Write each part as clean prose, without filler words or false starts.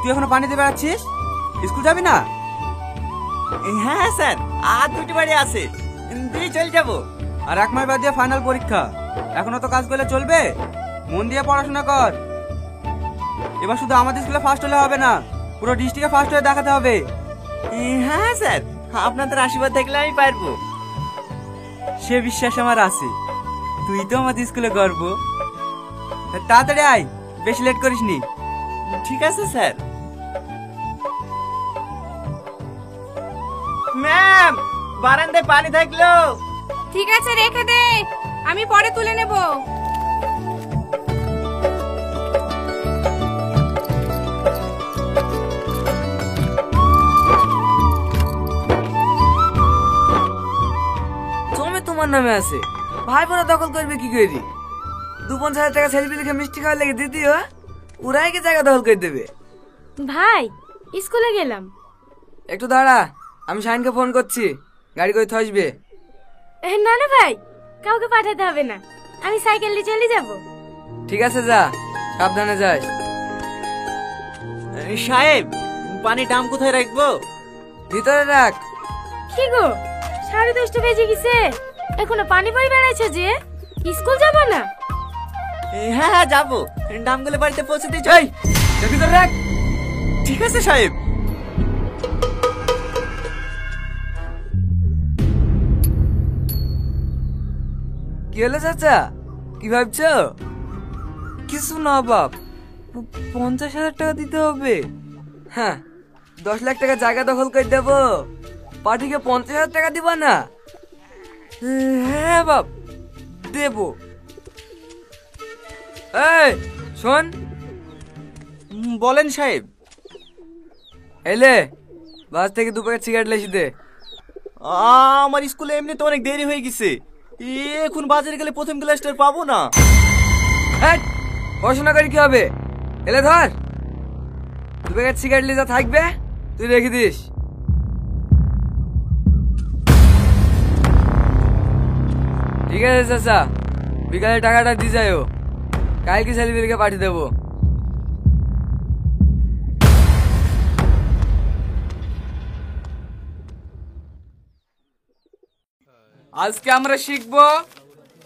তুই এখনো পানিতে বেড়াচ্ছিস? স্কুল যাবি না? হ্যাঁ স্যার, আর দুটি বাড়ি আছে, দিয়ে চলে যাবো। আর 1 মাস বাদ দিয়ে ফাইনাল পরীক্ষা, এখনো তো কাজ করলে চলবে? মন দিয়ে পড়াশোনা কর। এবার শুধু আমাদের স্কুলে ফার্স্ট হলে হবে না, পুরো ডিস্ট্রিক্টে ফার্স্ট হয়ে দেখাতে হবে। হ্যাঁ স্যার, আপনাদের আশীর্বাদ থাকলে আমি পারবো। সে বিশ্বাস আমার আছে, তুই তো আমাদের স্কুলে গর্ব। তাড়াতাড়ি আয়, বেশি লেট করিস নি। ঠিক আছে স্যার। ম্যাম, বারান্দায় পানি থাকলো। ঠিক আছে, রেখে দে, আমি পরে তুলে নেব। জমি তোমার নামে আছে, ভাই বোনা দখল করবে কি করি? 2-50 টাকা সেলফি লিখে মিষ্টি খাওয়ার লেগে দিদিও ওরাই কি জায়গা দখল করে দেবে? ভাই, স্কুলে গেলাম। একটু দাঁড়া, আমি শাহিনকে ফোন করছি, গাড়ি করে থসবে। না না ভাই, কাউকে পাঠাতে হবে না, আমি সাইকেল নিয়ে চলে যাব। ঠিক আছে, যা, সাবধানে যাস। সাহেব, পানি ডাম কোথায় রাখবো? ভিতরে রাখ। কি গো, 10:30 বেজে গেছে, এখনো পানি বই বেড়াইছে যে? স্কুল যাব না? হ্যাঁ হ্যাঁ যাবো, ডামগুলো বাড়িতে পৌঁছে দিয়ে এই, ভিতরে রাখ। ঠিক আছে সাহেব। কি হলো চাচা, কি ভাবছো? কিছু না বাপ, 50,000 টাকা দিতে হবে। হ্যাঁ, 10 লাখ টাকা জায়গা দখল করে দেবো, পার্টিকে 50,000 টাকা দিবা না? হ্যাঁ বাপ, দেবো। এই শোন। বলেন সাহেব। এলে বাস থেকে 2 প্যাকেট সিগারেট লেসি দে। আমার স্কুলে এমনি তো অনেক দেরি হয়ে গেছে, এখন বাজারে গেলে প্রথম ক্লাসটা পাবো না। পড়াশোনা করে কি হবে? এলে ধর, 2 প্যাকেট সিগারেট লিজা থাকবে, তুই রেখে দিস। ঠিক আছে চাচা, বিকালে টাকাটা দিয়ে যাও, কালকে সেলিব্রিটিকে পাঠিয়ে দেবো। আজকে আমরা শিখব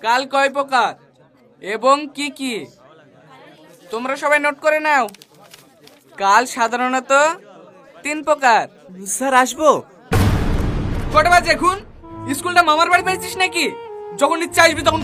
কাল কয় প্রকার এবং কি কি। তোমরা সবাই নোট করে নাও। কাল সাধারণত 3 প্রকার। স্যার আসবো? কটা বাজে এখন? স্কুলটা মামার বাড়ি পেয়েছিস নাকি? যখন ইচ্ছা আসবি তখন